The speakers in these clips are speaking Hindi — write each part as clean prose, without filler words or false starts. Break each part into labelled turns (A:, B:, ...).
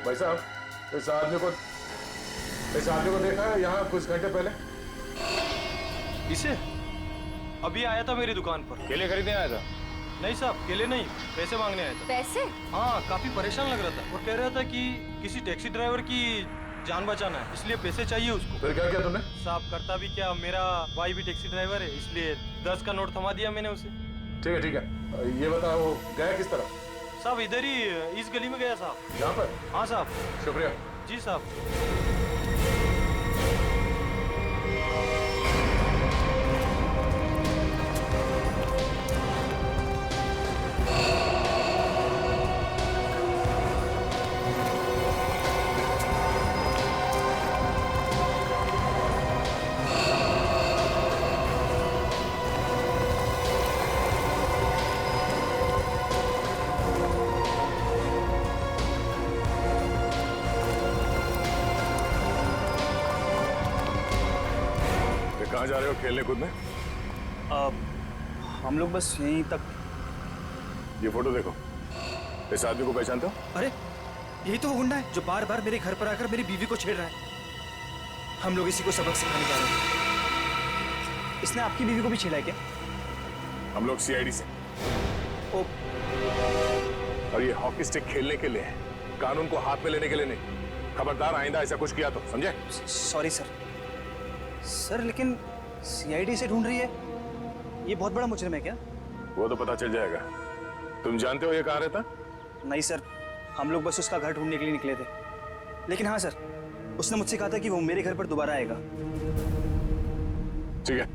A: भाई साहब, इस आदमी को देखा है यहाँ कुछ घंटे पहले?
B: इसे अभी आया था मेरी दुकान पर।
A: केले खरीदने आया था?
B: नहीं साहब, केले नहीं, पैसे मांगने आया था।
C: पैसे?
B: हाँ, काफी परेशान लग रहा था और कह रहा था कि किसी टैक्सी ड्राइवर की जान बचाना है, इसलिए पैसे चाहिए उसको।
A: फिर क्या किया तुमने?
B: साहब करता भी क्या, मेरा भाई भी टैक्सी ड्राइवर है, इसलिए 10 का नोट थमा दिया मैंने उसे।
A: ठीक है, ये बताओ गया किस तरह?
B: साहब इधर ही इस गली में गया साहब।
A: यहाँ पर?
B: हाँ साहब।
A: शुक्रिया।
B: जी साहब।
A: कहाँ जा रहे हो खेलने कूदने?
D: हम लोग बस यहीं तक।
A: ये फोटो देखो, इस आदमी को पहचानते हो?
D: अरे यही तो वो गुंडा है जो बार बार मेरे घर पर आकर मेरी बीवी को छेड़ रहा है। हम लोग इसी को सबक सिखाने जा रहे हैं। इसने आपकी बीवी को भी छेड़ा है क्या?
A: हम लोग सीआईडी से।
D: ओ,
A: और ये हॉकी स्टिक खेलने के लिए है, कानून को हाथ में लेने के लिए नहीं। खबरदार आइंदा ऐसा कुछ किया तो, समझे?
D: सॉरी सर, लेकिन सीआईडी से ढूंढ रही है, ये बहुत बड़ा मुजरिम है क्या?
A: वो तो पता चल जाएगा। तुम जानते हो ये कहाँ रहता?
D: नहीं सर, हम लोग बस उसका घर ढूंढने के लिए निकले थे। लेकिन हाँ सर, उसने मुझसे कहा था कि वो मेरे घर पर दोबारा आएगा।
A: ठीक है,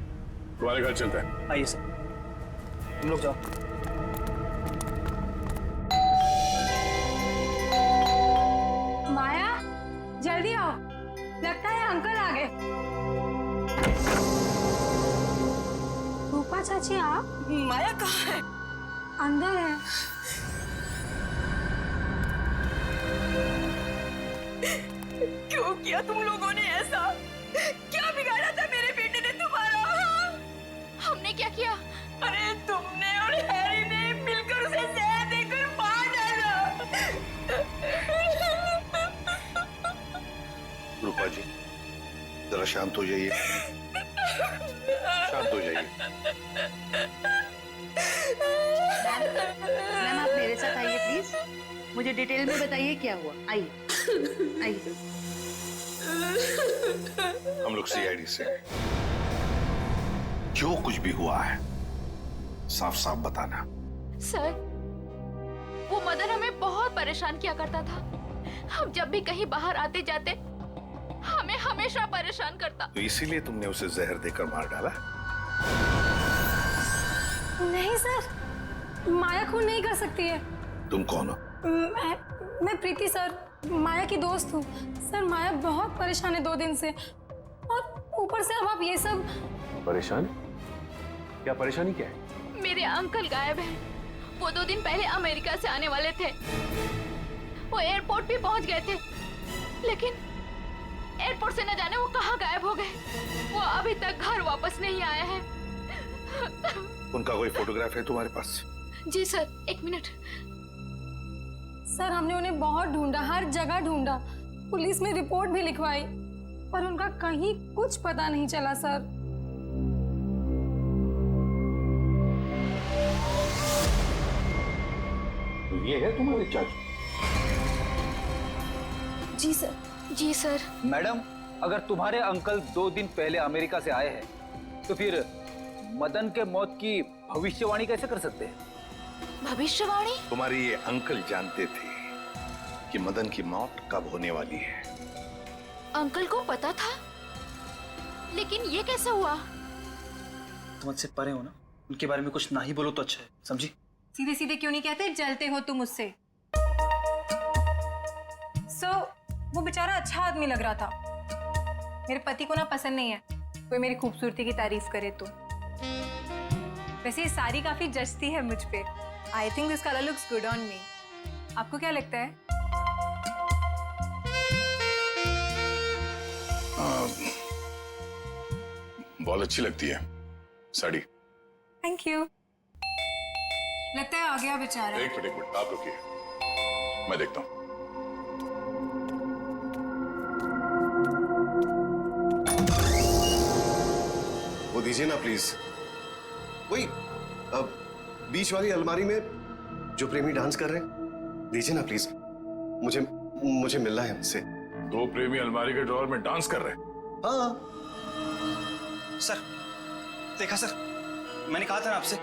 A: तुम्हारे घर चलते हैं।
D: आइए सर, तुम लोग जाओ।
C: माया, जल्दी आओ, लगता है अंकल आ गए। रूपा चाची आप?
E: माया कहाँ है?
C: अंदर है।
E: क्यों किया तुम लोगों ने ऐसा? क्या बिगाड़ा था मेरे बेटे ने तुम्हारा?
F: हमने क्या किया?
E: अरे तुमने और हैरी ने मिलकर उसे जहर देकर मार डाला।
G: रूपा जी, जरा शांत हो जाइए, शांत हो जाइए।
H: मैम आप मेरे साथ आइए प्लीज, मुझे डिटेल में बताइए क्या हुआ। आइए आइए।
G: हम लोग सीआईडी से हैं। जो कुछ भी हुआ है साफ साफ बताना।
F: सर, वो मदन हमें बहुत परेशान किया करता था। हम जब भी कहीं बाहर आते जाते हमें हमेशा परेशान करता।
G: तो इसीलिए तुमने उसे जहर देकर मार डाला?
C: नहीं सर, माया खून नहीं कर सकती है।
G: तुम कौन हो?
C: मैं प्रीति सर, माया की दोस्त हूँ। सर माया बहुत परेशान है 2 दिन से, और ऊपर से अब आप ये सब।
A: परेशान? क्या परेशानी क्या है?
F: मेरे अंकल गायब हैं। वो 2 दिन पहले अमेरिका से आने वाले थे। वो एयरपोर्ट भी पहुंच गए थे, लेकिन एयरपोर्ट से न जाने वो कहाँ गायब हो गए। वो अभी तक घर वापस नहीं आए हैं।
G: उनका कोई फोटोग्राफ है तुम्हारे पास?
F: जी सर, 1 मिनट।
C: सर हमने उन्हें बहुत ढूंढा, हर जगह ढूंढा, पुलिस में रिपोर्ट भी लिखवाई, पर उनका कहीं कुछ पता नहीं चला सर।
G: तो ये है तुम्हारे चाचू?
C: जी सर।
F: जी सर।
I: मैडम, अगर तुम्हारे अंकल 2 दिन पहले अमेरिका से आए हैं, तो फिर मदन के मौत की भविष्यवाणी कैसे कर सकते हैं?
F: भविष्यवाणी?
G: तुम्हारे ये अंकल जानते थे कि मदन की मौत कब होने वाली है।
F: अंकल को पता था, लेकिन ये कैसे हुआ?
D: तुम मुझसे परे हो ना, उनके बारे में कुछ ना ही बोलो तो अच्छा है, समझी?
C: सीधे सीधे क्यों नहीं कहते, जलते हो तुम उससे। वो बेचारा अच्छा आदमी लग रहा था। मेरे पति को ना पसंद नहीं है कोई मेरी खूबसूरती की तारीफ करे तो। वैसे ये साड़ी काफी जचती है मुझ पे। I think this colour looks good on me. आपको क्या लगता है?
A: बहुत अच्छी लगती है साड़ी।
C: Thank you. लगता है आ गया बेचारा।
A: एक मिनट आप रुकिए, मैं देखता हूँ।
J: दीजिए ना प्लीज। वही बीच वाली अलमारी में जो प्रेमी डांस कर रहे हैं, दीजिए ना प्लीज। मुझे मिलना है उनसे।
A: दो प्रेमी अलमारी के ड्रॉअर में डांस कर रहे हैं?
J: हाँ
D: सर, देखा सर, मैंने कहा था ना आपसे।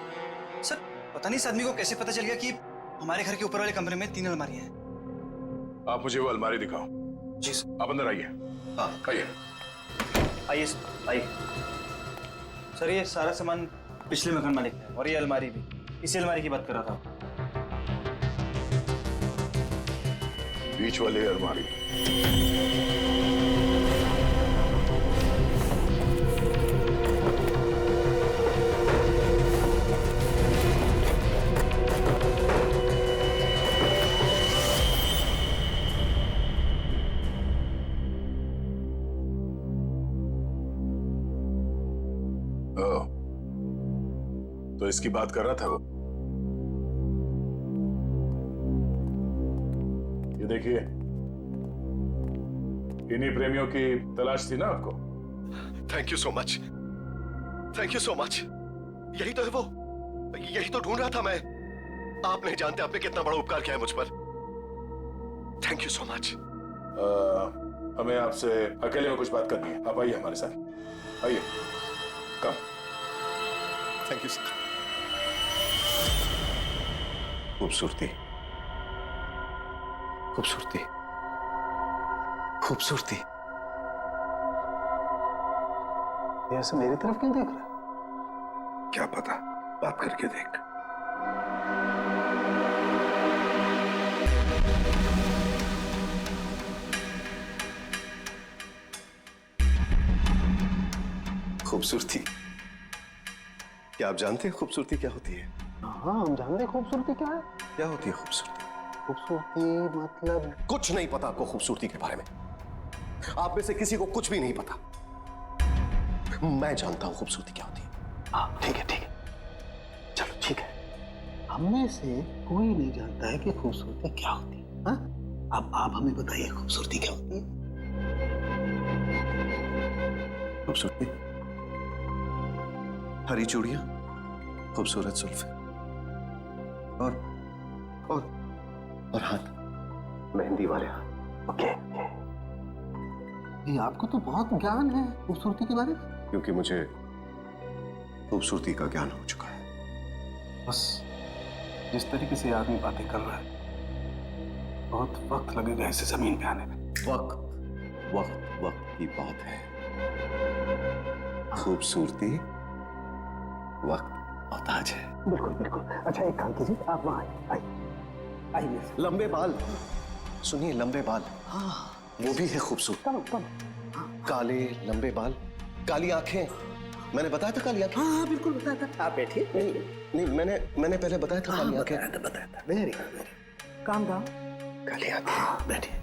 D: सर, पता नहीं इस आदमी को कैसे पता चल गया कि हमारे घर के ऊपर वाले कमरे में 3 अलमारियां हैं।
A: आप मुझे वो अलमारी दिखाओ।
D: जी सर।
A: आप अंदर आइए।
J: हाँ
A: आइए।
D: आइए सर, आइए। सर, ये सारा सामान पिछले मकान मालिक का है और ये अलमारी भी इसी अलमारी की बात कर रहा था।
A: बीच वाली अलमारी। तो इसकी बात कर रहा था वो। ये देखिए, इन्हीं प्रेमियों की तलाश थी ना आपको?
J: Thank you so much, thank you so much. यही तो है वो, यही तो ढूंढ रहा था मैं। आप नहीं जानते आपने कितना बड़ा उपकार किया है मुझ पर। Thank you so much.
A: हमें आपसे अकेले में कुछ बात करनी है। आप आइए हमारे साथ, आइए। कम।
J: Thank you sir. खूबसूरती, खूबसूरती, खूबसूरती।
G: ऐसे मेरी तरफ क्यों देख रहा है? क्या पता, बात करके देख।
J: खूबसूरती, क्या आप जानते हैं खूबसूरती क्या होती है?
G: हाँ, हम जानते हैं खूबसूरती क्या है।
J: क्या होती है खूबसूरती?
G: खूबसूरती मतलब
J: कुछ नहीं पता आपको खूबसूरती के बारे में। आप में से किसी को कुछ भी नहीं पता। मैं जानता हूं खूबसूरती क्या होती है।
G: हाँ, ठीक है, ठीक है, चलो ठीक है। हम में से कोई नहीं जानता है कि खूबसूरती क्या होती है। हाँ? अब आप हमें बताइए खूबसूरती क्या होती है।
J: खूबसूरती हरी चूड़ियां, खूबसूरत जुल्फे और हाथ, मेहंदी वाले हाथ।
G: ओके, ये आपको तो बहुत ज्ञान है खूबसूरती के बारे में।
J: क्योंकि मुझे खूबसूरती का ज्ञान हो चुका है।
G: बस जिस तरीके से आदमी बातें कर रहा है, बहुत वक्त लगेगा इसे जमीन पे आने में।
J: वक्त वक्त वक्त की बात है। खूबसूरती वक्त मोहताज है।
G: बिल्कुल बिल्कुल। अच्छा, एक काम कीजिए, आप वहां आइए।
J: लंबे बाल, सुनिए, लंबे बाल।
G: हाँ,
J: वो भी है खूबसूरत। काले लंबे बाल, काली आंखें। मैंने बताया था काली आंखें।
G: हाँ बिल्कुल बताया था। आप बैठिए।
J: नहीं, मैंने पहले बताया था काली आंखें।
G: बताया था। Very good, calm down.
J: काली आंखें।
G: बैठिए।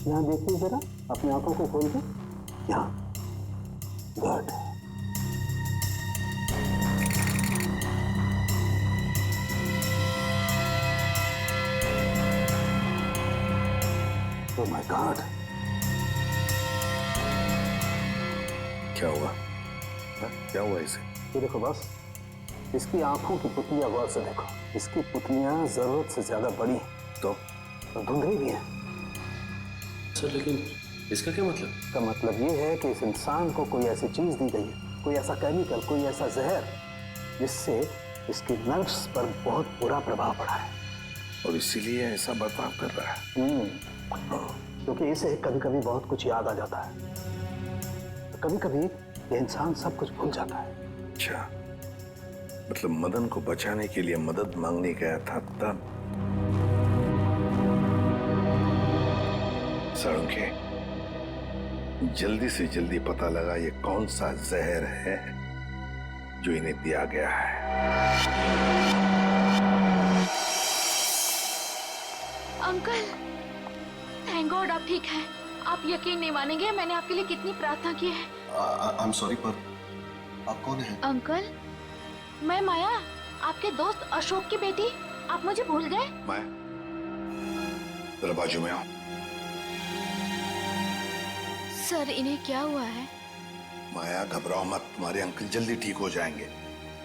G: यहाँ देखिए जरा, अपनी आंखों को खोल के। यहाँ, गुड। ओह माय गॉड,
J: क्या हुआ? क्या हुआ इसे?
G: ये देखो बस, इसकी आंखों की पुतलियां गौर से देखो। इसकी पुतलियां जरूरत से ज्यादा बड़ी हैं तो धुंधली भी हैं।
J: सर, लेकिन इसका क्या मतलब?
G: इसका मतलब ये है कि इस इंसान को कोई ऐसी चीज दी गई है, कोई ऐसा केमिकल, कोई ऐसा जहर, जिससे इसकी नर्व्स पर बहुत बुरा प्रभाव पड़ा है
J: और इसीलिए ऐसा बर्ताव कर रहा है।
G: क्योंकि इसे कभी कभी बहुत कुछ याद आ जाता है। कभी कभी ये इंसान सब कुछ भूल जाता है।
J: अच्छा, मतलब मदन को बचाने के लिए मदद मांगने गया था तब। साळुंखे, जल्दी से जल्दी पता लगा ये कौन सा जहर है जो इन्हें दिया गया है।
F: अंकल, थैंक गॉड आप ठीक है। आप यकीन नहीं मानेंगे, मैंने आपके लिए कितनी प्रार्थना की है।
J: आई एम सॉरी, पर आप कौन हैं?
F: अंकल, मैं माया, आपके दोस्त अशोक की बेटी। आप मुझे भूल गए?
J: माया, जरा बाजू में आओ।
F: सर, इन्हें क्या हुआ है?
J: माया, घबराओ मत, तुम्हारे अंकल जल्दी ठीक हो जाएंगे।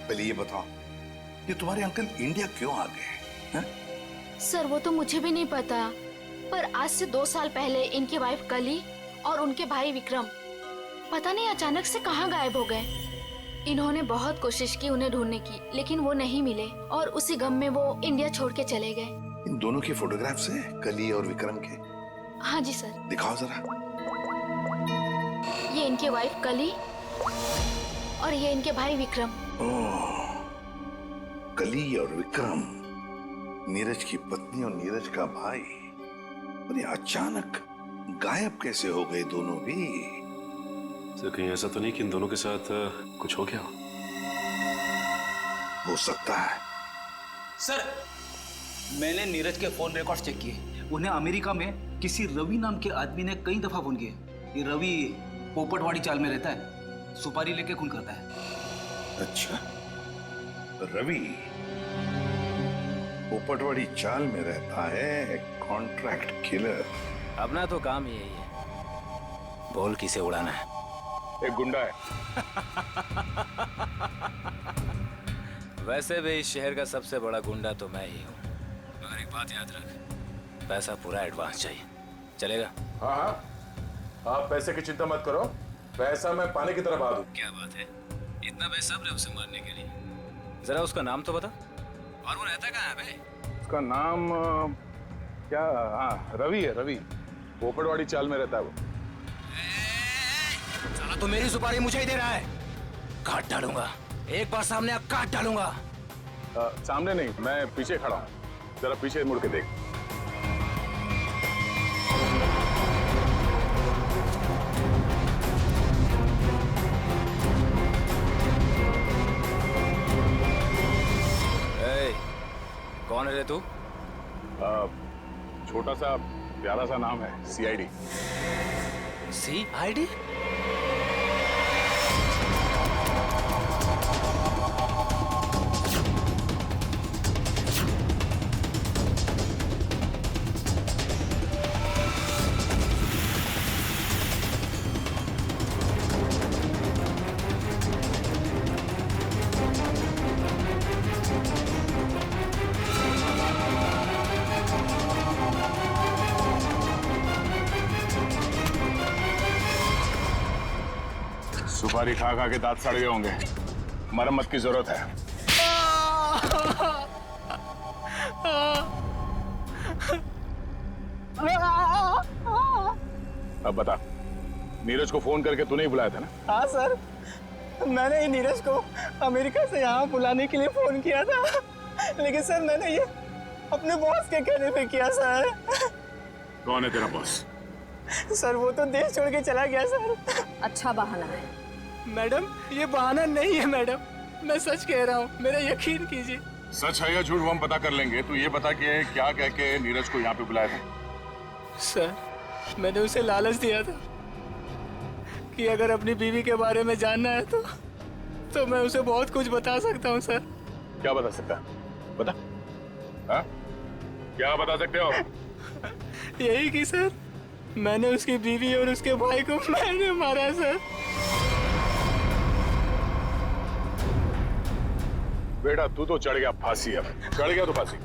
J: पहले ये बताओ कि तुम्हारे अंकल इंडिया क्यों आ गए हैं?
F: सर, वो तो मुझे भी नहीं पता, पर आज से 2 साल पहले इनकी वाइफ कली और उनके भाई विक्रम पता नहीं अचानक से कहाँ गायब हो गए। इन्होंने बहुत कोशिश की उन्हें ढूंढने की, लेकिन वो नहीं मिले और उसी गम में वो इंडिया छोड़ के चले गए।
J: इन दोनों के फोटोग्राफ्स हैं, कली और विक्रम के?
F: हाँ जी सर।
J: दिखाओ जरा।
F: ये इनके वाइफ कली और ये इनके भाई विक्रम।
J: ओह, कली और विक्रम, नीरज की पत्नी और नीरज का भाई। और ये अचानक गायब कैसे हो गए दोनों भी?
K: सर, कहीं ऐसा तो नहीं कि इन दोनों के साथ कुछ हो गया?
J: हो सकता है।
I: सर, मैंने नीरज के फोन रिकॉर्ड चेक किए। उन्हें अमेरिका में किसी रवि नाम के आदमी ने कई दफा फोन किए। ये रवि पोपटवाड़ी चाल में रहता है, सुपारी लेके खून करता है।
J: अच्छा, रवि पोपटवाड़ी चाल में रहता है, कॉन्ट्रैक्ट किलर।
I: अपना तो काम यही है, बोल किसे उड़ाना है।
A: एक गुंडा है।
I: वैसे भी इस शहर का सबसे बड़ा गुंडा तो मैं ही हूँ। मगर एक बात याद रख, पैसा पूरा एडवांस चाहिए। चलेगा?
A: हाँ हाँ, आप पैसे की चिंता मत करो, पैसा मैं पानी की तरफ आ दूं।
I: क्या बात है, इतना बेसब्र है उसे मारने के लिए। जरा उसका नाम तो बता, और वो रहता कहाँ है बे?
A: उसका नाम क्या? हाँ, रवि है, रवि। पोपटवाड़ी चाल में रहता है वो।
I: साला तो मेरी सुपारी मुझे ही दे रहा है। काट डालूंगा, एक बार सामने आ काट डालूंगा।
A: सामने नहीं, मैं पीछे खड़ा हूँ, जरा पीछे मुड़ के देख।
I: कौन है रे तू?
A: छोटा सा प्यारा सा नाम है, CID।
I: CID?
A: सुपारी खा खा के दांत सड़ गए होंगे, मरम्मत की जरूरत है। अब बता, नीरज को फोन करके तूने ही बुलाया था ना?
D: हाँ सर, मैंने ही नीरज को अमेरिका से यहाँ बुलाने के लिए फोन किया था, लेकिन सर मैंने ये अपने बॉस के कहने पे किया सर।
A: कौन है तेरा बॉस?
D: सर वो तो देश छोड़ के चला गया सर।
C: अच्छा बहाना है।
D: मैडम, ये बहाना नहीं है मैडम, मैं सच कह रहा हूँ, मेरा यकीन कीजिए।
A: सच है या झूठ वो हम पता कर लेंगे। तू ये बता कि क्या कह के नीरज को यहाँ पे बुलाया था?
D: सर, मैंने उसे लालच दिया था कि अगर अपनी बीवी के बारे में जानना है तो मैं उसे बहुत कुछ बता सकता हूँ सर।
A: क्या बता सकता है? बता। हाँ? क्या बता सकते हो?
D: यही कि सर, मैंने उसकी बीवी और उसके भाई को मैंने मारा सर।
A: बेटा, तू तो चढ़ गया फांसी। अब चढ़ गया तो फांसी।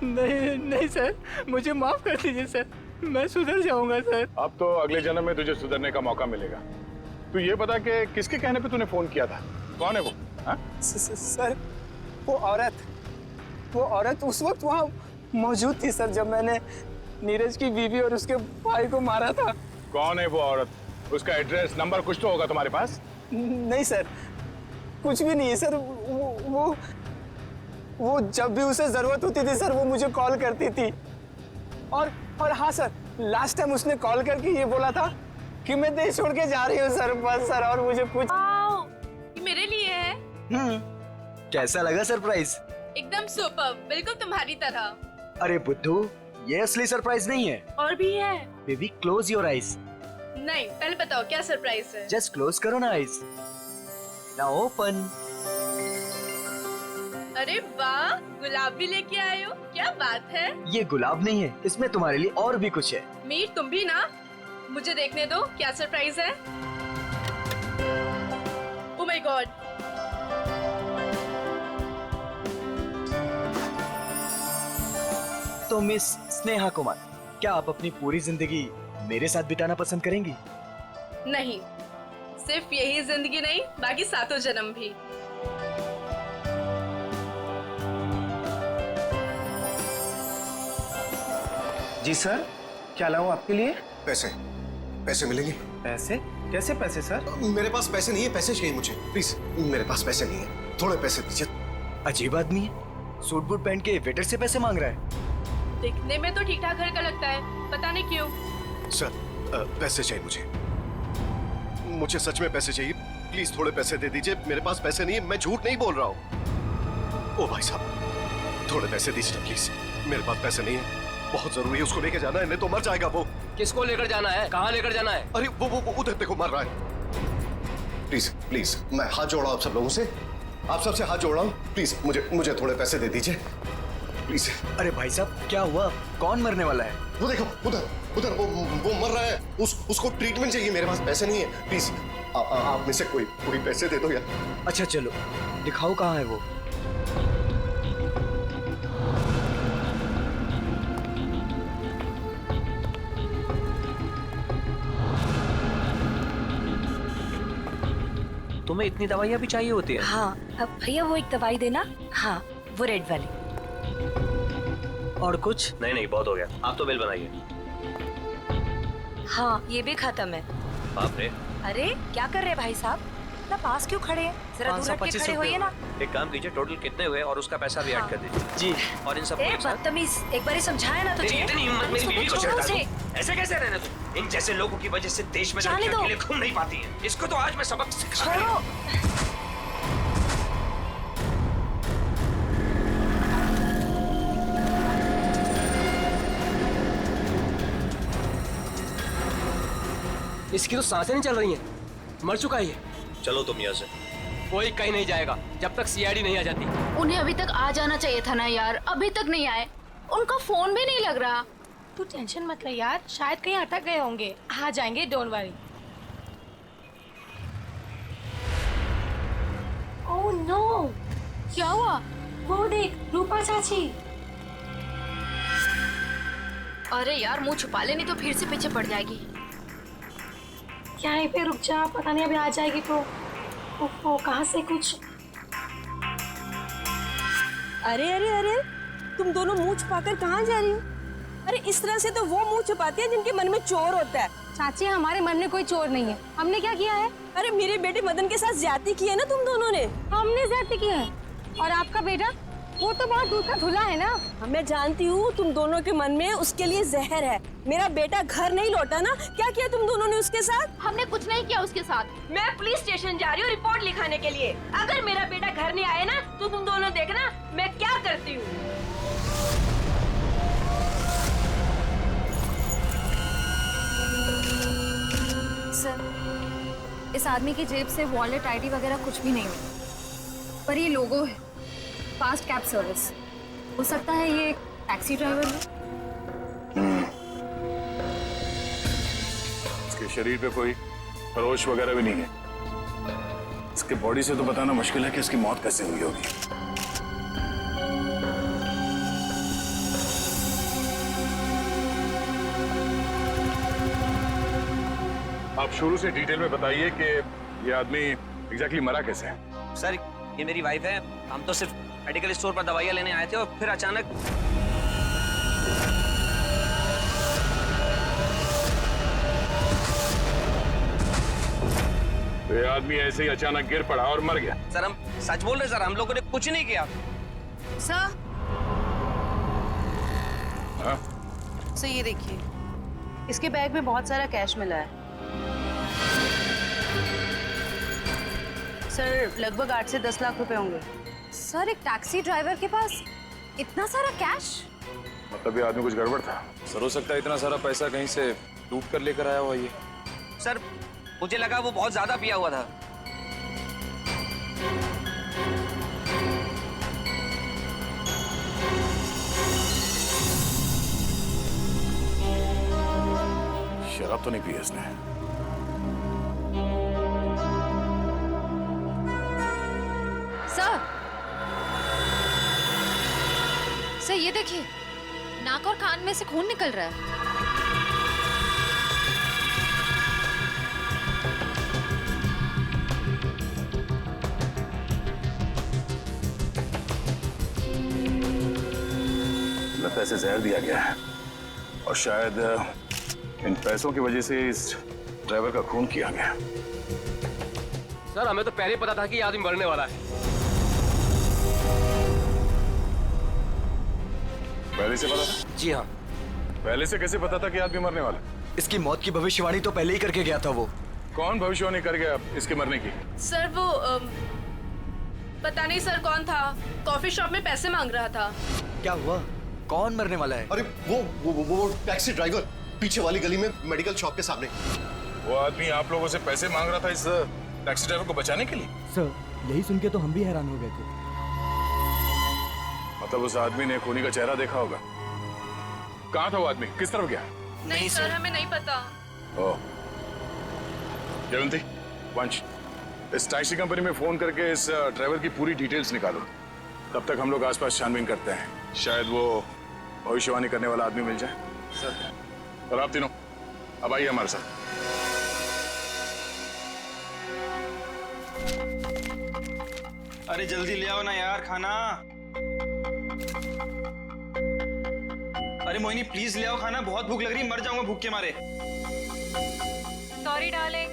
D: नहीं नहीं सर, मुझे माफ कर दीजिए सर, मैं सुधर जाऊंगा सर।
A: अब तो अगले जन्म में तुझे सुधरने का मौका मिलेगा। तू ये बता कि किसके कहने पे तूने फोन किया था? कौन है वो? हाँ?
D: सर, वो औरत उस वक्त वहाँ मौजूद थी सर, जब मैंने नीरज की बीवी और उसके भाई को मारा था।
A: कौन है वो औरत? उसका एड्रेस नंबर कुछ तो होगा तुम्हारे पास?
D: नहीं सर, कुछ भी नहीं है सर। वो जब भी उसे जरूरत होती थी सर, वो मुझे कॉल करती थी। और हाँ सर, लास्ट टाइम उसने कॉल करके ये बोला था कि मैं देश छोड़ के जा रही हूँ सर, बस सर, और मुझे कुछ।
E: ये मेरे लिए है।
D: कैसा लगा सरप्राइज?
E: एकदम सुपर, बिल्कुल तुम्हारी तरह।
D: अरे बुद्धू, ये असली सरप्राइज नहीं है।
E: और भी है।
D: Baby, close your eyes.
E: नहीं, पहले बताओ क्या सरप्राइज है।
D: जस्ट क्लोज करो ना आईज। Now open.
E: अरे वाह, गुलाब भी लेके आए हो, क्या बात है।
L: ये गुलाब नहीं है, इसमें तुम्हारे लिए और भी कुछ है।
E: मीर तुम भी ना, मुझे देखने दो क्या सरप्राइज है। ओह माय गॉड,
L: तो मिस स्नेहा कुमार, क्या आप अपनी पूरी जिंदगी मेरे साथ बिताना पसंद करेंगी?
E: नहीं, सिर्फ यही जिंदगी नहीं, बाकी 7 जन्म भी।
L: जी सर, क्या लाऊं आपके लिए?
J: पैसे पैसे मिलेंगे?
L: पैसे? कैसे पैसे सर?
J: मेरे पास पैसे नहीं है, पैसे चाहिए मुझे प्लीज। मेरे पास पैसे नहीं है, थोड़े पैसे दीजिए।
L: अजीब आदमी है, सूट बूट पहन के वेटर से पैसे मांग रहा है।
E: दिखने में तो ठीक ठाक घर का लगता है, पता नहीं क्यों।
J: सर पैसे चाहिए मुझे सच में पैसे चाहिए, प्लीज थोड़े पैसे दे दीजिए। मेरे पास पैसे नहीं है, मैं झूठ नहीं बोल रहा हूँ। ओ भाई साहब, थोड़े पैसे दीजिए प्लीज, मेरे पास पैसे नहीं है, बहुत जरूरी है, उसको लेके जाना है, नहीं तो मर जाएगा वो।
I: किसको लेकर जाना है? कहाँ लेकर जाना है?
J: अरे वो उधर देखो, मर रहा है। प्लीज प्लीज, मैं हाथ जोड़ रहा हूँ आप सब लोगों से, आप सबसे हाथ जोड़ रहा हूँ, प्लीज मुझे थोड़े पैसे दे दीजिए प्लीज।
L: अरे भाई साहब, क्या हुआ? कौन मरने वाला है?
J: वो देखो उधर वो मर रहा है, उसको ट्रीटमेंट चाहिए, मेरे पास पैसे नहीं है, प्लीज आप में से कोई पैसे दे दो यार।
L: अच्छा चलो, दिखाओ कहाँ है वो।
I: तुम्हें इतनी दवाइयाँ भी चाहिए होती है?
H: हाँ, अब भैया वो एक दवाई देना। हाँ, वो रेड वाली।
L: और कुछ?
I: नहीं, बहुत हो गया, आप तो बिल बनाइए।
H: हाँ, ये भी खत्म है।
I: बाप रे।
H: अरे क्या कर रहे भाई साहब, इतना पास क्यों खड़े हैं? जरा दूर हट के खड़े होइए ना।
I: एक काम कीजिए, टोटल कितने हुए और उसका पैसा भी ऐड कर दीजिए।
L: जी।
I: और इन सब
H: बदतमीज, एक बार समझाया ना तुझे।
I: इतनी हिम्मत मेरी बीवी को छेड़ता है। ऐसे कैसे रहने तुम? इन जैसे लोगों की वजह से देश में लड़कियां अकेले घूम नहीं पाती हैं। इसको तो आज मैं सबक सिखा रहा हूं। इसकी तो सांसें नहीं चल रही हैं, मर चुका है ये। चलो तुम यहाँ से। कोई कहीं नहीं जाएगा जब तक सीआईडी नहीं आ जाती।
F: उन्हें अभी तक आ जाना चाहिए था ना यार, अभी तक नहीं आए, उनका फोन भी नहीं लग रहा।
E: तू टेंशन मत ले यार, शायद कहीं अटक गए होंगे, आ जाएंगे, डोंट वरी। ओह नो,
F: क्या हुआ?
E: वो देख, रूपा चाची।
F: अरे यार, मुंह छुपा ले, नहीं तो फिर से पीछे पड़ जाएगी।
E: यहीं पे रुक जा, पता नहीं अभी आ जाएगी तो। ओहो, कहाँ से कुछ।
M: अरे अरे अरे, तुम दोनों मुंह छुपाकर कहाँ जा रही हो? अरे इस तरह से तो वो मुंह छुपाती है जिनके मन में चोर होता है।
C: चाची, हमारे मन में कोई चोर नहीं है। हमने क्या किया है?
M: अरे मेरे बेटे मदन के साथ ज्यादती की है ना तुम दोनों ने।
C: हमने ज्यादती की है? और आपका बेटा, वो तो बहुत दूर का धुला है ना।
M: मैं जानती हूँ तुम दोनों के मन में उसके लिए जहर है। मेरा बेटा घर नहीं लौटा ना, क्या किया तुम दोनों ने उसके साथ?
F: हमने कुछ नहीं किया उसके साथ।
E: मैं पुलिस स्टेशन जा रही हूँ रिपोर्ट लिखाने के लिए। अगर मेरा बेटा घर नहीं आया ना, तो तुम दोनों देखना मैं क्या करती हूँ।
C: सर, इस आदमी की जेब से वॉलेट, आईडी वगैरह कुछ भी नहीं मिला, पर ये लोगो है, फास्ट कैब सर्विस। हो सकता है ये एक टैक्सी ड्राइवर हो।
A: इसके शरीर पे कोई खरोच वगैरह भी नहीं है। इसके बॉडी से तो बताना मुश्किल है कि इसकी मौत कैसे हुई होगी। आप शुरू से डिटेल में बताइए कि ये आदमी एग्जैक्टली मरा कैसे है।
I: सर, ये मेरी वाइफ है, हम तो सिर्फ मेडिकल स्टोर पर दवाइयाँ लेने आए थे और फिर अचानक
A: तो ये आदमी ऐसे ही अचानक गिर पड़ा और मर गया।
I: सर, हम सच बोल रहे सर, हम लोगों ने कुछ नहीं किया।
H: सर,
A: हाँ?
H: सर ये देखिए, इसके बैग में बहुत सारा कैश मिला है। सर, लगभग 8 से 10 लाख रुपए होंगे।
C: सर, एक टैक्सी ड्राइवर के पास इतना सारा कैश?
A: मतलब ये आदमी कुछ गड़बड़ था।
K: सर, हो सकता है इतना सारा पैसा कहीं से लूट कर लेकर आया हुआ ये।
I: सर, मुझे लगा वो बहुत ज्यादा पिया हुआ था।
A: शराब तो नहीं पी है इसने।
F: सर ये देखिए, नाक और कान में से खून निकल रहा है।
A: लगता है इसे जहर दिया गया है और शायद इन पैसों की वजह से इस ड्राइवर का खून किया गया।
N: सर हमें तो पहले ही पता था कि ये आदमी मरने वाला है।
A: पहले से पता था?
L: जी हाँ।
A: पहले से कैसे पता था कि आदमी मरने वाला?
L: इसकी मौत की भविष्यवाणी तो पहले ही करके गया था वो।
A: कौन भविष्यवाणी कर गया इसके मरने की?
E: सर वो पता नहीं सर कौन था, कॉफी शॉप में पैसे मांग रहा था।
L: क्या हुआ? कौन मरने वाला है?
J: अरे वो टैक्सी ड्राइवर पीछे वाली गली में मेडिकल शॉप के सामने।
A: वो आदमी आप लोगों से पैसे मांग रहा था इस टैक्सी ड्राइवर को बचाने के लिए?
O: सर यही सुन के तो हम भी हैरान हो गए थे।
A: मतलब उस आदमी ने खूनी का चेहरा देखा होगा। कहाँ था वो आदमी? किस तरफ गया?
E: नहीं सर हमें नहीं पता।
A: ओह, जयवंती, वंश, इस टैक्सी कंपनी में फोन करके इस ड्राइवर की पूरी डिटेल्स निकालो। तब तक हम लोग आसपास छानबीन करते हैं, शायद वो भविष्यवाणी करने वाला आदमी मिल जाए। सर। और आप तीनों अब आइए हमारे साथ।
D: अरे जल्दी ले आओ ना यार खाना। अरे मोहिनी प्लीज ले आओ खाना, बहुत भूख लग रही है, मर जाऊंगा भूख के मारे।
C: सॉरी डार्लिंग,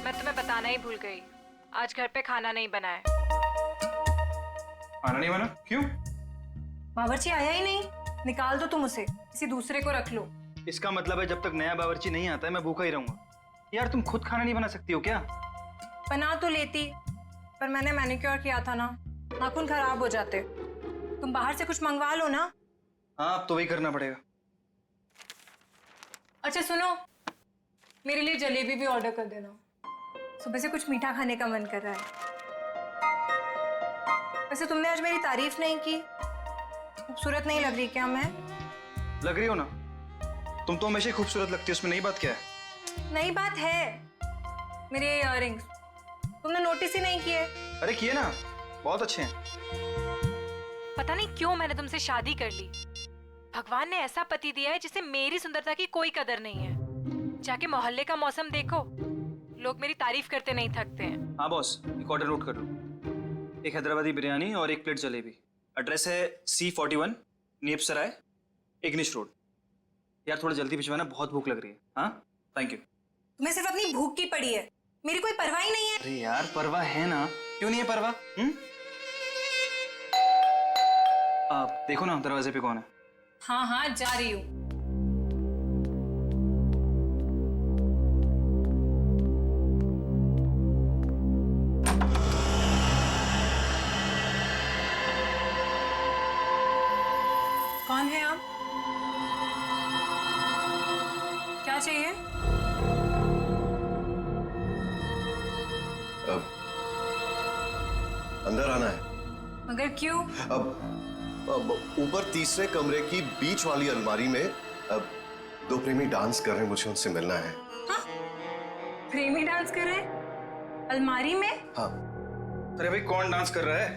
C: मैं तुम्हें बताना ही भूल गई, आज घर पे खाना नहीं बना है।
D: खाना नहीं बना? क्यों?
C: बावर्ची आया ही नहीं। निकाल दो तुम उसे, किसी दूसरे को रख लो।
D: इसका मतलब है जब तक नया बावर्ची नहीं आता है मैं भूखा ही रहूंगा। यार तुम खुद खाना नहीं बना सकती हो क्या?
C: बना तो लेती, पर मैंने मैनिक्योर किया था ना, नाखून खराब हो जाते। तुम बाहर से कुछ मंगवा लो ना।
D: हाँ अब तो वही करना पड़ेगा।
C: अच्छा सुनो, मेरे लिए जलेबी भी ऑर्डर कर देना, सुबह से कुछ मीठा खाने का मन कर रहा है। वैसे तुमने आज मेरी तारीफ नहीं की, खूबसूरत नहीं लग रही क्या मैं?
D: लग रही हो ना, तुम तो हमेशा ही खूबसूरत लगती हो, उसमें नई बात क्या है?
C: नई बात है, मेरे इयररिंग्स तुमने नोटिस ही नहीं किए।
D: अरे किए ना, बहुत अच्छे हैं।
C: पता नहीं क्यों मैंने तुमसे शादी कर ली। भगवान ने ऐसा पति दिया है जिसे मेरी सुंदरता की कोई कदर नहीं है। जाके मोहल्ले का मौसम देखो, लोग मेरी तारीफ करते नहीं थकते हैं।
D: हाँ बॉस, एक ऑर्डर नोट कर लो, एक हैदराबादी बिरयानी और एक प्लेट जलेबी। एड्रेस है C41 नीप सराय, इग्निश रोड। यार थोड़ा जल्दी भिजवाना, बहुत भूख लग रही है। हाँ थैंक यू।
C: तुम्हें सिर्फ अपनी भूख की पड़ी है, मेरी कोई परवाह ही नहीं है।
D: अरे यार परवाह है ना, क्यों नहीं है परवाह? आप देखो ना दरवाजे पे कौन है।
C: हाँ हाँ जा रही हूँ। कौन है आप? क्या चाहिए?
J: अब अंदर आना है।
C: मगर क्यों?
J: अब ऊपर तीसरे कमरे की बीच वाली अलमारी में अब दो प्रेमी डांस कर रहे हैं, मुझे उनसे मिलना है।
C: हाँ? प्रेमी डांस कर रहे हैं? अलमारी में?
J: हाँ।
D: अरे भाई कौन डांस कर रहा है?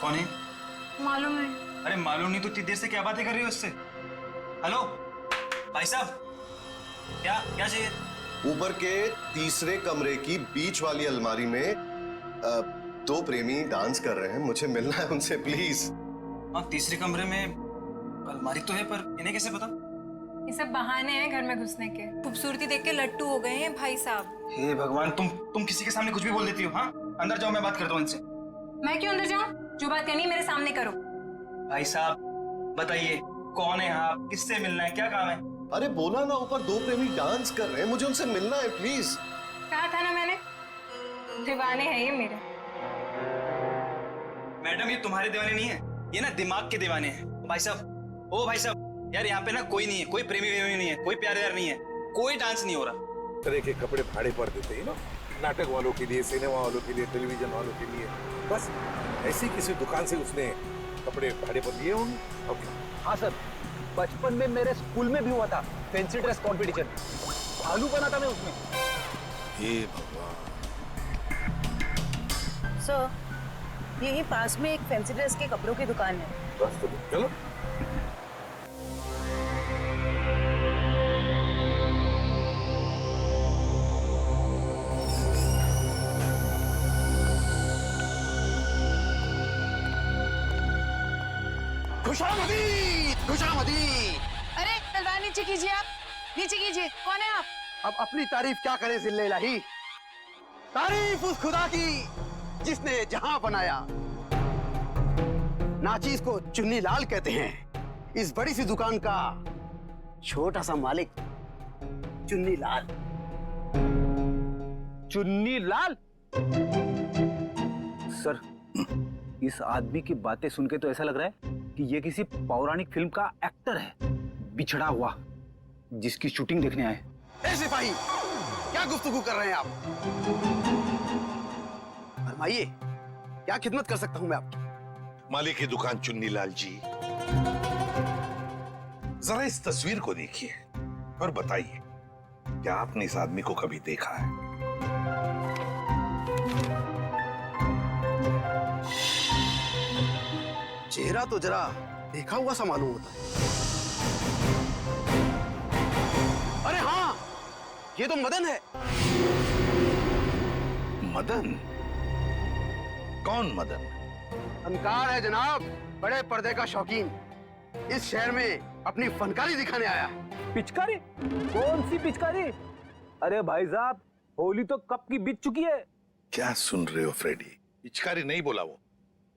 D: कौन है?
C: मालूम नहीं।
D: अरे मालूम नहीं तो इतनी देर से क्या बातें कर रही हो उससे? हेलो भाई साहब, क्या क्या चाहिए?
J: ऊपर के तीसरे कमरे की बीच वाली अलमारी में दो प्रेमी डांस कर रहे हैं, मुझे मिलना है उनसे प्लीज।
D: हाँ तीसरे कमरे में अलमारी तो है, पर इन्हें कैसे पता?
C: ये सब बहाने हैं घर में घुसने के। खूबसूरती देख के लट्टू हो गए हैं भाई साहब।
D: हे भगवान, तुम किसी के सामने कुछ भी बोल देती हो। हाँ अंदर जाओ, मैं बात करता हूँ इनसे।
C: मैं क्यों अंदर जाऊं? जो बात करनी है मेरे सामने करो।
D: भाई साहब बताइए कौन है आप, किससे मिलना है, क्या काम है?
J: अरे बोला ना, ऊपर दो प्रेमी डांस कर रहे हैं, मुझे उनसे मिलना है प्लीज।
C: कहा था ना मैंने, दीवाने हैं ये मेरे।
D: मैडम ये तुम्हारे दीवाने नहीं है, ये ना दिमाग के दीवाने हैं। भाई साहब, ओ भाई साहब, यार यहाँ पे ना कोई नहीं है, कोई प्रेमी वेमी नहीं है, कोई प्यार व्यार नहीं है, कोई डांस नहीं हो रहा।
A: तरह के कपड़े भाड़े पर देते हैं ना, नाटक वालों के लिए, सिनेमा वालों के लिए, टेलीविजन वालों के लिए। बस ऐसी किसी दुकान से उसने कपड़े भाड़े पर दिए होंगे। ओके।
L: हाँ सर,
I: बचपन में मेरे स्कूल में भी हुआ था फैंसी ड्रेस कंपटीशन। भालू बना था मैं उसमें।
J: हे भगवान।
H: सर, यही पास में एक फैंसी ड्रेस के कपड़ों की दुकान है।
J: बस तो चलो।
G: खुशामदीद, खुशामदीद।
H: अरे तलवार नीचे कीजिए, आप नीचे कीजिए। कौन है आप?
G: अब अपनी तारीफ क्या करे जिल्ले इलाही। तारीफ उस खुदा की जिसने जहां बनाया। नाचीज को चुन्नी लाल कहते हैं। इस बड़ी सी दुकान का छोटा सा मालिक चुन्नी लाल।
I: चुन्नी लाल? सर, इस आदमी की बातें सुन के तो ऐसा लग रहा है कि ये किसी पौराणिक फिल्म का एक्टर है, बिछड़ा हुआ, जिसकी शूटिंग देखने आए।
G: ए सिपाही, क्या गुफ्तगू कर रहे हैं आप? फरमाइए, क्या खिदमत कर सकता हूं मैं आपकी?
J: मालिक की दुकान चुन्नी लाल जी, जरा इस तस्वीर को देखिए और बताइए, क्या आपने इस आदमी को कभी देखा है?
G: चेहरा तो जरा देखा हुआ सा मालूम होता है। अरे हाँ, ये तो मदन है।
J: मदन? कौन मदन?
G: फनकार है जनाब, बड़े पर्दे का शौकीन। इस शहर में अपनी फनकारी दिखाने आया है।
I: पिचकारी? कौन सी पिचकारी? अरे भाई साहब, होली तो कब की बीत चुकी है।
J: क्या सुन रहे हो फ्रेडी? पिचकारी नहीं बोला वो,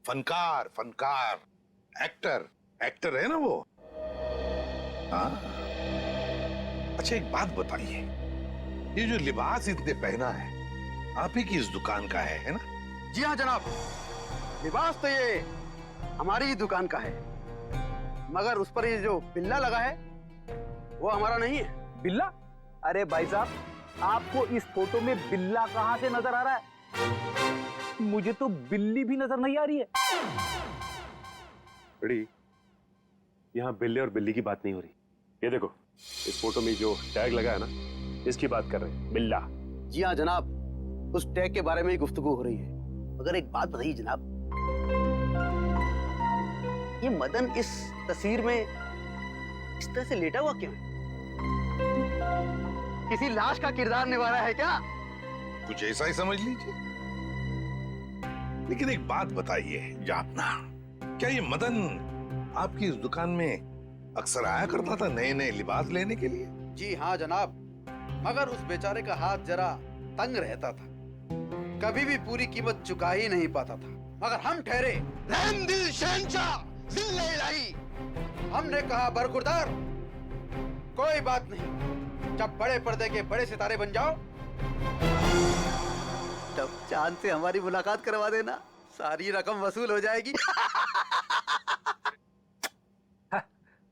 J: फनकार, फनकार, एक्टर, एक्टर है ना वो। हाँ, अच्छा एक बात बताइए, ये जो लिबास इतने पहना है, आप ही की इस दुकान का है ना?
G: जी हाँ जनाब, लिबास तो ये हमारी ही दुकान का है, मगर उस पर ये जो बिल्ला लगा है वो हमारा नहीं है।
I: बिल्ला? अरे भाई साहब, आपको इस फोटो में बिल्ला कहां से नजर आ रहा है? मुझे तो बिल्ली भी नजर नहीं आ रही है।
K: बड़ी, यहाँ बिल्ले और बिल्ली की बात नहीं हो रही। ये देखो, इस फोटो में जो टैग लगा है ना, इसकी बात कर रहे हैं, बिल्ला।
G: जी हाँ जनाब, उस टैग के बारे में ही गुफ्तगू हो रही है। मगर एक बात बताइए जनाब, ये मदन इस तस्वीर में इस तरह से लेटा हुआ क्यों है? किसी लाश का किरदार निभा रहा है क्या?
J: कुछ ऐसा ही समझ लीजिए। लेकिन एक बात बताइए जापना, क्या ये मदन आपकी इस दुकान में अक्सर आया करता था नए नए लिबास लेने के लिए?
G: जी हाँ जनाब, मगर उस बेचारे का हाथ जरा तंग रहता था, कभी भी पूरी कीमत चुका ही नहीं पाता था। मगर हम ठहरे रहम दिल शहंशाह जिल्ले इलाही। हमने कहा बरखुरदार, कोई बात नहीं, जब बड़े पर्दे के बड़े सितारे बन जाओ तब चांद से हमारी मुलाकात करवा देना, सारी रकम वसूल हो जाएगी।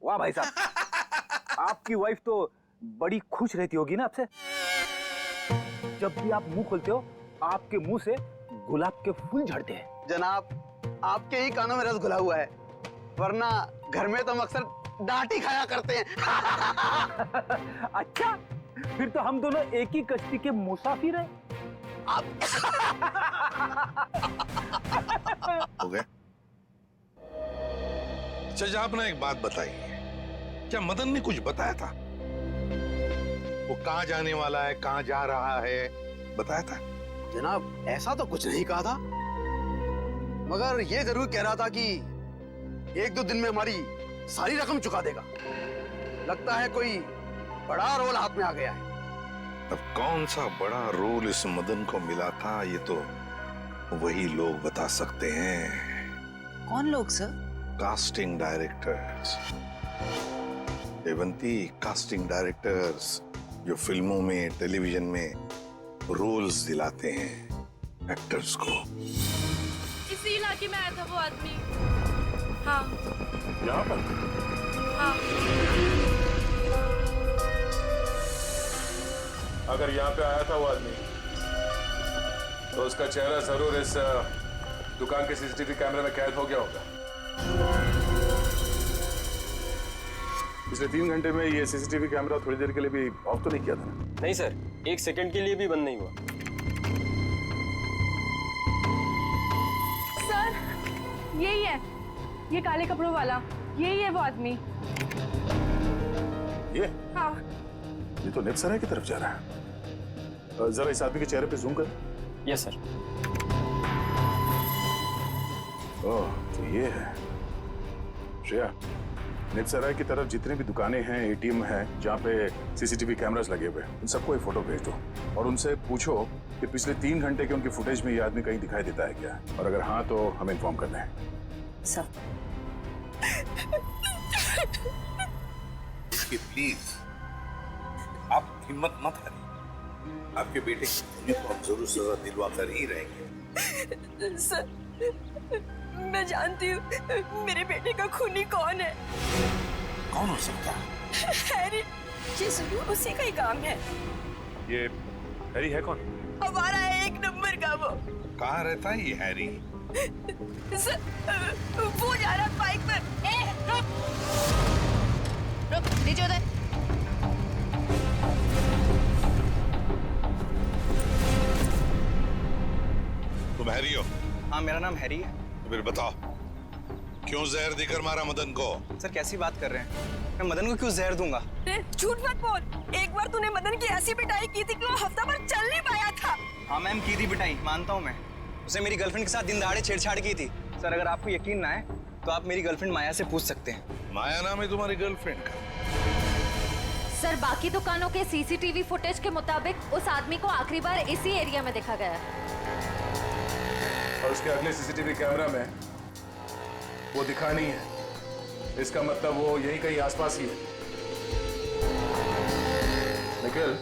I: वाह भाई साहब, आपकी वाइफ तो बड़ी खुश रहती होगी ना आपसे। जब भी आप मुंह खोलते हो, आपके मुंह से गुलाब के फूल झड़ते हैं।
G: जनाब, आपके ही कानों में रस घुला हुआ है, वरना घर में तो हम अक्सर डांट ही खाया करते हैं।
I: अच्छा, फिर तो हम दोनों एक ही कश्ती के मुसाफिर हैं।
J: हो गए? अच्छा जापना, एक बात बताइए, क्या मदन ने कुछ बताया था? वो कहाँ जाने वाला है, कहाँ जा रहा है, बताया था?
G: जनाब, ऐसा तो कुछ नहीं कहा था, मगर ये जरूर कह रहा था कि एक दो दिन में हमारी सारी रकम चुका देगा। लगता है कोई बड़ा रोल हाथ में आ गया है।
J: अब कौन सा बड़ा रोल इस मदन को मिला था, ये तो वही लोग बता सकते हैं।
H: कौन लोग sir?
J: Casting directors. Devanti, casting directors जो फिल्मों में, टेलीविजन में रोल्स दिलाते हैं एक्टर्स को।
F: इसी इलाके में आया था वो आदमी। हाँ।
K: यहाँ पर?
F: हाँ।
A: अगर यहाँ पे आया था वो आदमी, तो उसका चेहरा जरूर इस दुकान के सीसीटीवी कैमरे में कैद हो गया होगा। पिछले 3 घंटे में ये सीसीटीवी कैमरा थोड़ी देर के लिए भी ऑफ तो नहीं किया था ना?
N: नहीं सर, 1 सेकंड के लिए भी बंद नहीं हुआ।
C: सर यही है, ये काले कपड़ों वाला, यही है वो आदमी।
A: ये?
C: हाँ।
A: ये तो नेपसराय की तरफ जा रहा है। जरा इस आदमी के चेहरे पे जूम कर।
N: Yes sir.
A: ओह, तो ये है। श्रेया, नेपसराय की तरफ जितनी भी दुकानें हैं, एटीएम हैं, जहाँ पे सीसीटीवी कैमरास लगे हुए हैं, उन सबको एक फोटो भेज दो और उनसे पूछो कि पिछले 3 घंटे के उनकी फुटेज में ये आदमी कहीं दिखाई देता है क्या, और अगर हाँ तो हमें इन्फॉर्म कर दें।
H: सर
P: प्लीज आप हिम्मत मत हारिए, आपके बेटे की तो हम जरूर सजा दिलवा कर ही रहेंगे।
E: सर मैं जानती हूँ मेरे बेटे का खूनी कौन है।
P: कौन हो सकता है?
E: हैरी, ये जरूर उसी का ही काम है।
K: ये हैरी है कौन?
E: हमारा 1 नंबर का वो।
P: कहाँ रहता है ये हैरी?
E: सर, वो जा रहा है बाइक पर।
H: रुक नीचे उधर।
P: तुम हैरी हो?
D: हाँ मेरा नाम हैरी है।
P: तो फिर बताओ क्यों जहर देकर मारा मदन को?
D: सर कैसी बात कर रहे हैं, मैं मदन को क्यों जहर दूंगा?
E: झूठ मत बोल, एक बार तूने मदन की ऐसी पिटाई की थी कि वो हफ्ता भर चल नहीं पाया था।
D: हाँ मैम की थी पिटाई, मानता हूँ मैं। उसने मेरी गर्लफ्रेंड के साथ दिन दहाड़े छेड़छाड़ की थी। सर अगर आपको यकीन ना है तो आप मेरी गर्लफ्रेंड माया से पूछ सकते हैं।
P: माया नाम है तुम्हारी गर्लफ्रेंड का?
F: सर बाकी दुकानों के सीसीटीवी फुटेज के मुताबिक उस आदमी को आखिरी बार इसी एरिया में देखा गया है।
A: और उसके अगले सीसीटीवी कैमरा में वो दिखा नहीं है, इसका मतलब वो यहीं कहीं आसपास ही है। निखिल,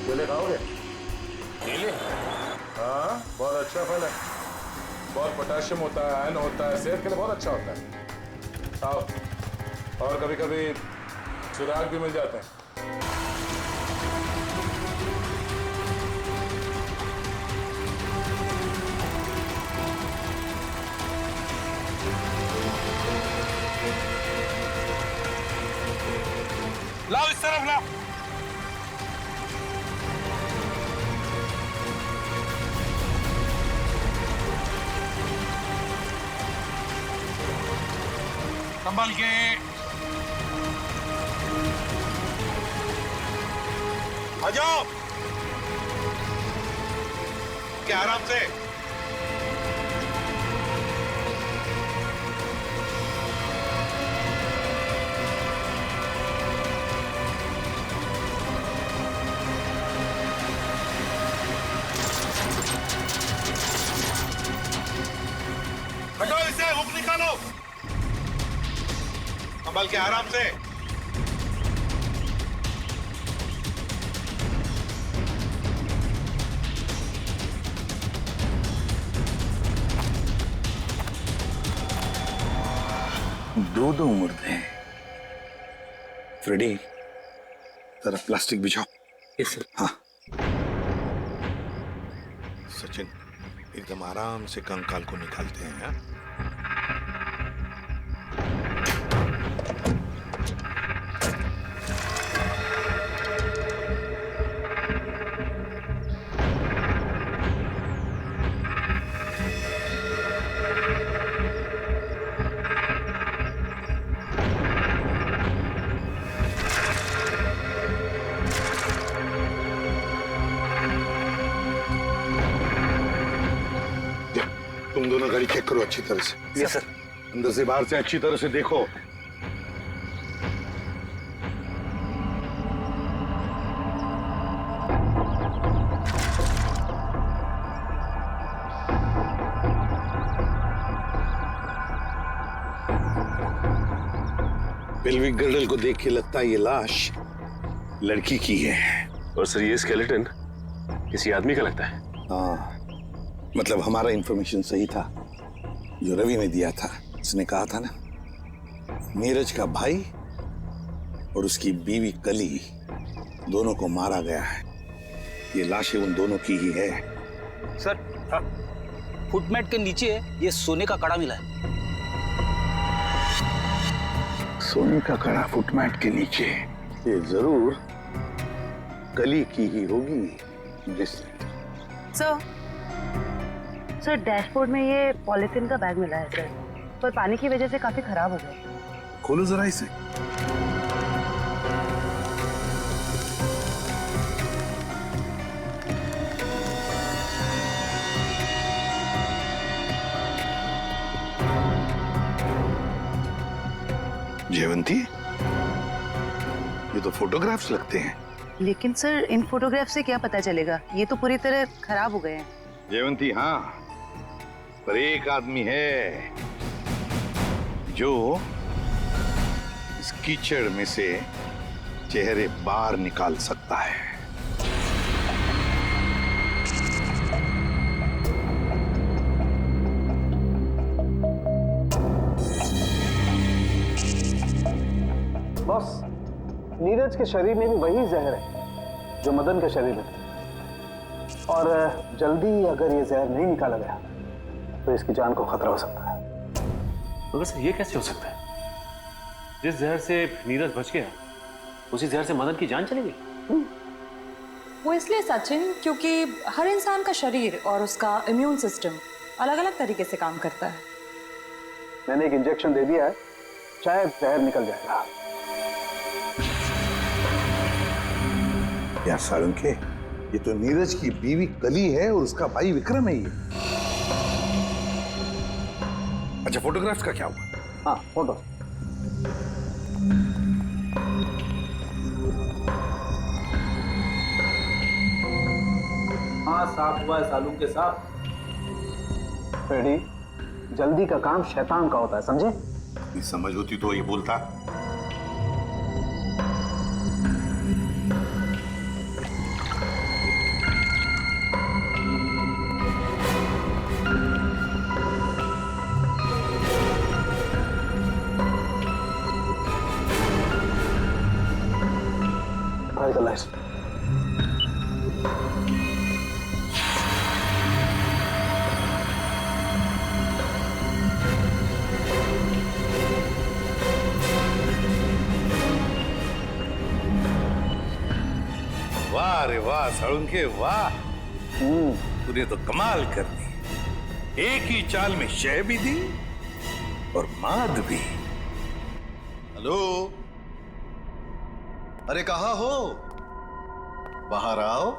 A: केले खाओगे? केले? हाँ, बहुत अच्छा फल है, बहुत पोटेशियम होता है, आयरन होता है, सेहत के लिए बहुत अच्छा होता है। खाओ, और कभी कभी सुराग भी मिल जाते हैं।
P: लाओ इस तरफ लाओ। संभल के। आ जाओ क्या आराम से। हटो इसे, हुक निकालो। संभल के आराम से। दो मुर्दे। फ्रेडी जरा प्लास्टिक बिछाओ। Yes sir. हाँ सचिन, एकदम आराम से कंकाल को निकालते हैं। हाँ? तुम दोनों गाड़ी चेक करो अच्छी तरह से।
D: Yes sir.
P: अंदर से बाहर से अच्छी तरह से देखो। पेल्विक गर्डल को देख के लगता है ये लाश लड़की की है।
K: और सर ये स्केलेटन किसी आदमी का लगता है।
P: हाँ, मतलब हमारा इंफॉर्मेशन सही था जो रवि ने दिया था। उसने कहा था ना, नीरज का भाई और उसकी बीवी कली दोनों को मारा गया है। ये लाशें उन दोनों की ही है।
I: सर फुटमेट के नीचे ये सोने का कड़ा मिला है।
P: सोने का कड़ा फुटमैट के नीचे, ये जरूर कली की ही होगी ब्रेसलेट।
H: सर डैशबोर्ड में ये पॉलिथीन का बैग मिला है सर, पर पानी की वजह से काफी खराब हो गया।
P: खोलो जरा इसे। जयवंती, ये तो फोटोग्राफ्स लगते हैं।
H: लेकिन सर इन फोटोग्राफ से क्या पता चलेगा, ये तो पूरी तरह खराब हो गए हैं।
P: जयवंती हाँ, पर एक आदमी है जो इस कीचड़ में से चेहरे बाहर निकाल सकता है।
Q: बॉस, नीरज के शरीर में भी वही जहर है जो मदन के शरीर में था, और जल्दी अगर ये जहर नहीं निकाला गया तो इसकी जान को खतरा हो सकता है।
K: मगर सर ये कैसे हो सकता है? जिस जहर से नीरज बच गया उसी जहर से मदन की जान चली गई।
R: वो इसलिए सचिन क्योंकि हर इंसान का शरीर और उसका इम्यून सिस्टम अलग अलग तरीके से काम करता है।
Q: मैंने एक इंजेक्शन दे दिया है, शायद जहर निकल जाएगा।
P: यार सारंगे, ये तो नीरज की बीवी कली है और उसका भाई विक्रम है ये। अच्छा, फोटोग्राफ्स का क्या हुआ?
Q: हाँ, फोटो।
I: हाँ, साफ हुआ है सालू के साथ।
Q: रेडी, जल्दी का काम शैतान का होता है, समझे?
P: ये समझ होती तो ये बोलता। वाह रे वाह साळुंखे वाह, तूने तो कमाल कर दी। एक ही चाल में शय भी दी और माद भी।
J: हेलो, अरे कहाँ हो? बाहर आओ,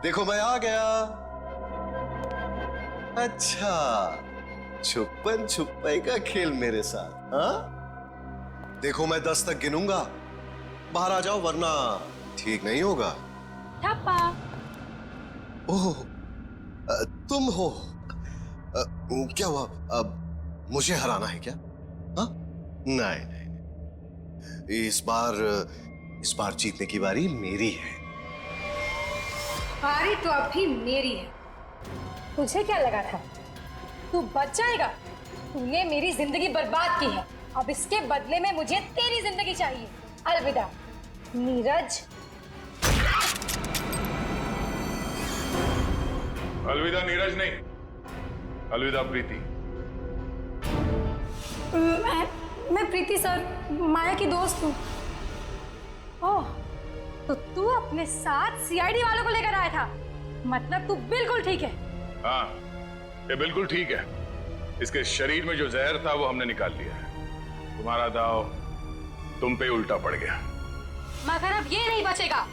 J: देखो मैं आ गया। अच्छा, छुपन छुपाई का खेल मेरे साथ, हाँ? देखो मैं 10 तक गिनूंगा, बाहर आ जाओ वरना ठीक नहीं होगा।
F: ठप्पा।
J: ओह, तुम हो? क्या हुआ? अब मुझे हराना है क्या? हाँ? नहीं नहीं, इस बार जीतने की बारी मेरी है।
C: बारी तो अब भी मेरी है। तुझे क्या लगा था तू बच जाएगा? तूने मेरी जिंदगी बर्बाद की है, अब इसके बदले में मुझे तेरी जिंदगी चाहिए। अलविदा नीरज।
A: अलविदा नीरज नहीं, अलविदा प्रीति।
C: मैं प्रीति सर, माया की दोस्त हूँ। ओह, तो तू अपने साथ सीआईडी वालों को लेकर आया था? मतलब तू बिल्कुल ठीक है?
A: हाँ, ये बिल्कुल ठीक है। इसके शरीर में जो जहर था वो हमने निकाल लिया है। तुम्हारा दाव तुम पे उल्टा पड़ गया।
C: मगर अब ये नहीं बचेगा।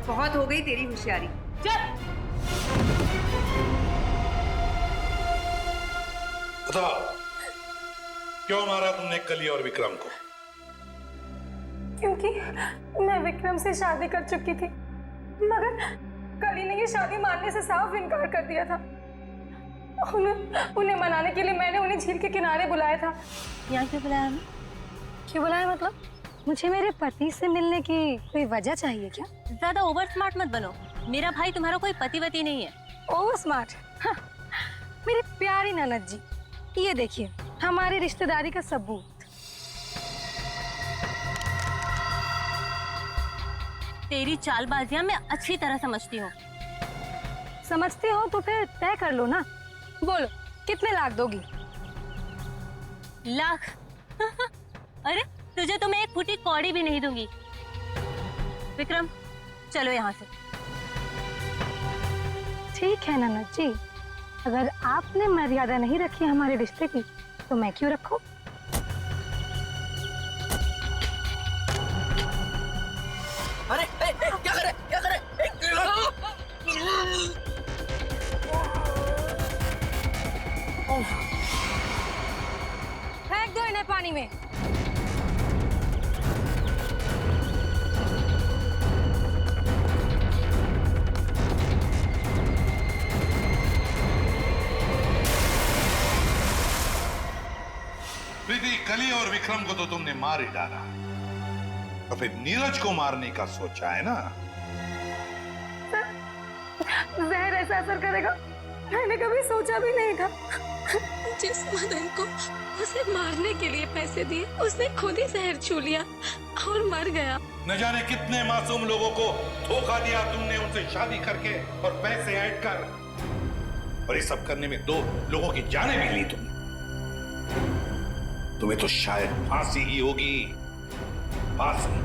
H: बहुत हो गई तेरी होशियारी।
C: चल।
P: बताओ, क्यों मारा तुमने कली और विक्रम को?
C: क्योंकि मैं विक्रम से शादी कर चुकी थी, मगर कली ने ये शादी मानने से साफ इनकार कर दिया था। उन्हें मनाने के लिए मैंने उन्हें झील के किनारे बुलाया था।
M: यहाँ क्यों बुलाया हमें?
C: क्यों बुलाया मतलब? मुझे मेरे पति से मिलने की कोई वजह चाहिए क्या?
M: ज्यादा ओवर स्मार्ट मत बनो, मेरा भाई तुम्हारा कोई पतिवती नहीं है।
C: Over smart? हाँ, मेरी प्यारी ननद जी, ये देखिए हमारी रिश्तेदारी का सबूत।
M: तेरी चालबाजियां मैं अच्छी तरह समझती हूँ।
C: समझते हो तो फिर तय कर लो ना। बोलो कितने लाख दोगी?
M: लाख। अरे तुझे तो मैं एक फुटी कौड़ी भी नहीं दूंगी। विक्रम चलो यहाँ से।
S: ठीक है ननद जी, अगर आपने मर्यादा नहीं रखी हमारे रिश्ते की तो मैं क्यों रखूं?
I: अरे क्या करे क्या करे?
M: फेंक दो इन्हें पानी में।
T: प्रीति, कली और विक्रम को तो तुमने मार ही डाला, तो फिर नीरज को मारने का सोचा है ना?
S: जहर ऐसा असर करेगा मैंने कभी सोचा भी नहीं था।
E: जिस मदन को उसे मारने के लिए पैसे दिए उसने खुद ही जहर छू लिया और मर गया।
T: न जाने कितने मासूम लोगों को धोखा दिया तुमने, उनसे शादी करके और पैसे ऐड कर, और ये सब करने में 2 लोगों की जानें भी ली तुमने। तुम्हें तो शायद फांसी ही होगी, फांसी।